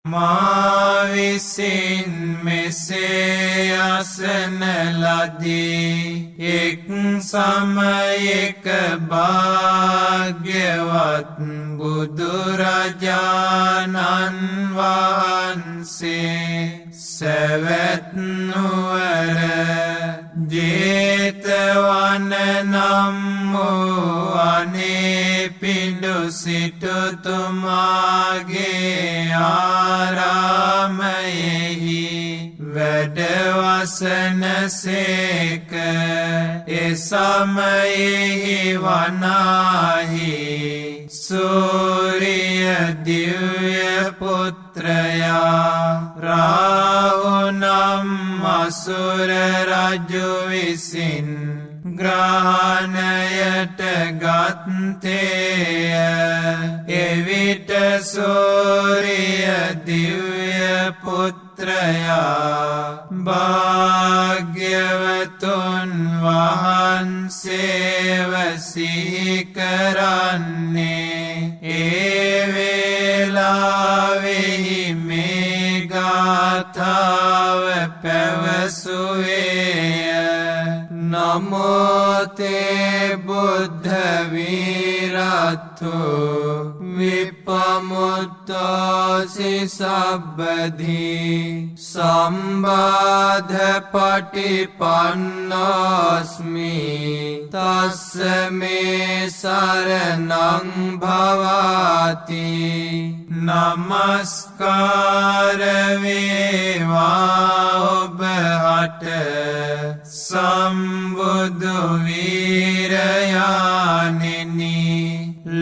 මා විසින් මෙසේ අසන ලදී එක් සමයක භාග්‍යවත් බුදුරජාණන් වහන්සේ සැවැත් නුවර ජේතවන නම් වූ අනේපිඬු සිටුතුමාගේ ආරාමයෙහි වැඩවසන සේක. එසමයෙහි වනාහි සූරිය දිව්‍ය පුත්‍රයා රාහු නම් අසුර රජු විසින් ග්‍රහණයට ගත්තේය. එවිට සූරිය දිව්‍ය පුත්‍රයා භාග්‍යවතුන් වහන්සේව සිහි කරන්නේ ඒ වේලාවෙහි මේ ගාථාව පැවසුවේය. නමෝ තේ බුද්ධ වීරත්තු විපමුත්තෝසි සබ්බධි සම්බාධ පටිපන්නෝස්මි තස්ස මේ සරණං භවාති. නමස්කාර වේවා ඔබට සම්බුදු වීරයාණෙනි.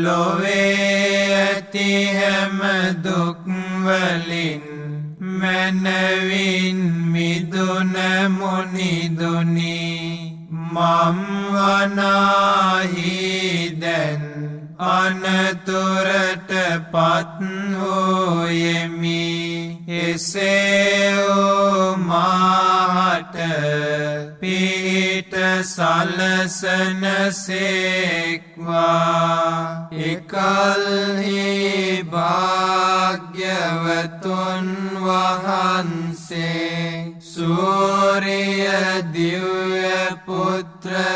ලොවේ ඇති හැම දුක් වලින් මැනවින් මිදුන මුනිදුනි. මම් වනාහි දැන් අනතුරට පත් වූයෙමි. එසේ වූ මාහට පිහිට සලසන සේක්වා. එකල්හි භාග්‍යවතුන් වහන්සේ සූරිය දිව්‍ය පුත්‍රයාරභයා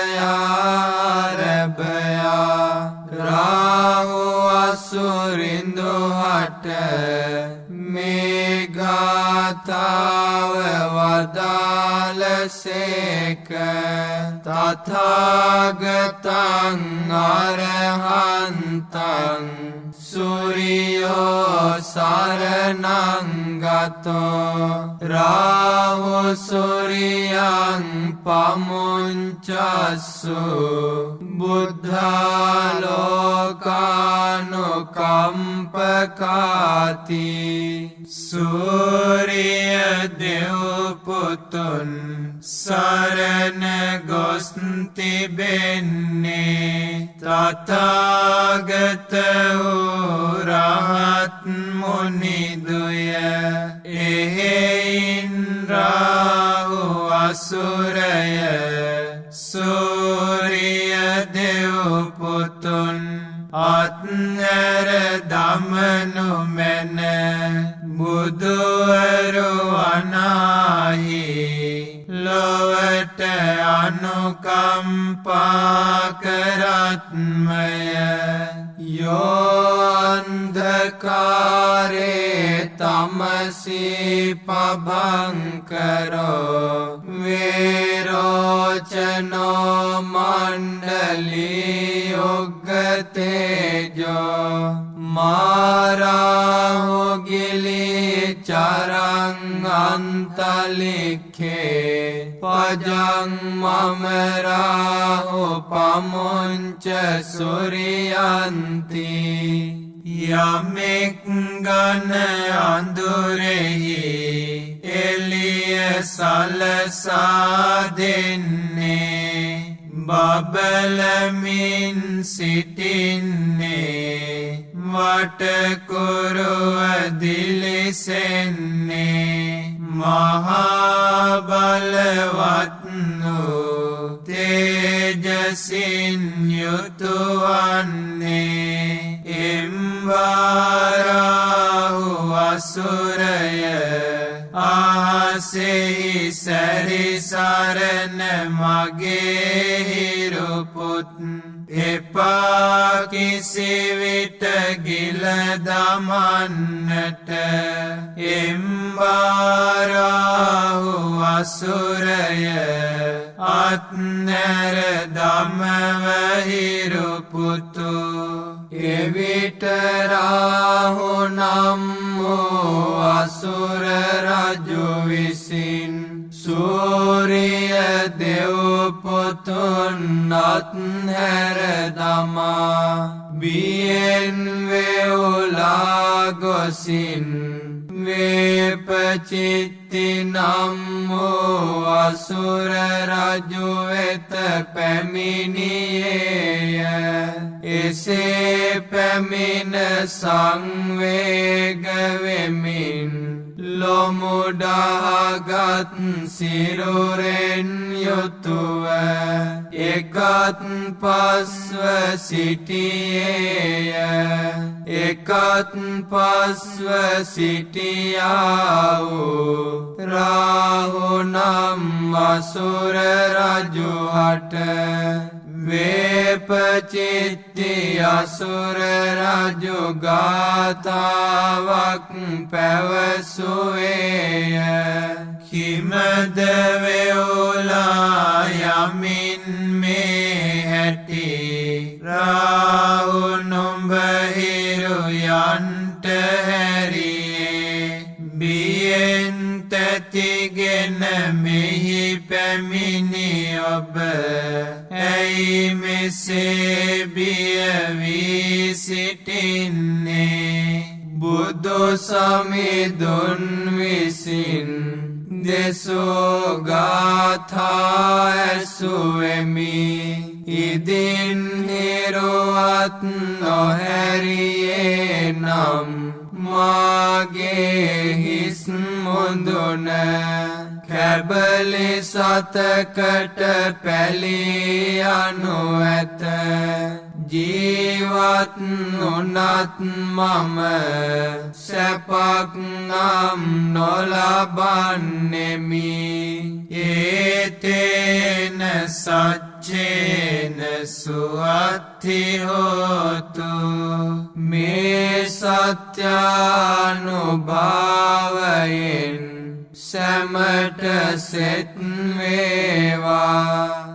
රාහු අසුරින්දු හට මේ ගාථාව වදාළසේක. තථාගතං අරහන්තං සූරියෝ සරණං ගතෝ රාහු සූරියං පමුංචස්සු බුද්ධාලෝකානුකම්පකාති. සූරිය දෙව් පුතුන් සරණ ගොස් තිබෙන්නේ තථාගත වූ රහත් මුනිදුය. එහෙයින් රාහු අසුරය සූරිය දෙව් පුතුන් අත්හැර දමනු මැන බුදුවරු වනාහි ලොවට අනුකම්පා කරත්මය. යෝ අන්ධකාරේ තමසී පභංකරෝ වේරෝචනෝ මණ්ඩලී යොග්ගතේජෝ මාරාහු ගිලී චරං අන්තලික්ඛේ පජං මම රාහු පමුංච සූරියන්ති. යමෙක් ගන අඳුරෙහි එළිය සලසා දෙන්නේ බබලමින් සිටින්නේ වටකුරුව දිලිසෙන්නේ මහා බලවත් වූ තේජසින් යුතුවන්නේ එම්වාරාහු අසුරය ආසෙහි සැරිසරන මගේ හිරුපුත් එපා කිසිවිට ගිල දමන්නට එම්බාරාහු අසුරය අත්නැර දමවහිරුපුතු එවිට රාහු නම් වූ අසුර රජු විසින් සූරිය දෙව්පුතුන් අත්හැර දමා බියෙන් වෙවුලා ගොසින් වේපචිත්ති නම් වූ අසුර රජු වෙත පැමිණියේය. එසේ පැමිණ සංවේග වෙමින් ලොමුඩහගත් සිරුරෙන් යුතුව එකත් පස්ව සිටියේය. එකත් පස්ව සිටියා වූ රාහු නම් අසුර රජු හට වේපචිත්ති අසුර රජු ගාථාවක් පැවසුවේය. කිමද වෙවුලා යමින් මේ හැටි රාහු නුඹ හිරු යන්ට හැරියේ බියෙන් තැතිගෙන මෙහි පැමිණි ඔබ ඇයි මෙසේ බිය වී සිටින්නේ? බුදු සමිඳුන් විසින් දෙසූ ගාථා ඇසුවෙමි. ඉදින් හිරුවත් නොහැරියේ නම් මාගේ හිස් මුදුන කැබලි සතකට පැලී යනු ඇත. ජීවත් වුණත් මම සැපක් නම් නොලබන්නෙමි. ඒතේන සච්චේන සුවත්ති හෝතු. මේ සත්‍යානුභාවයෙන් සැමට සෙත් වේවා.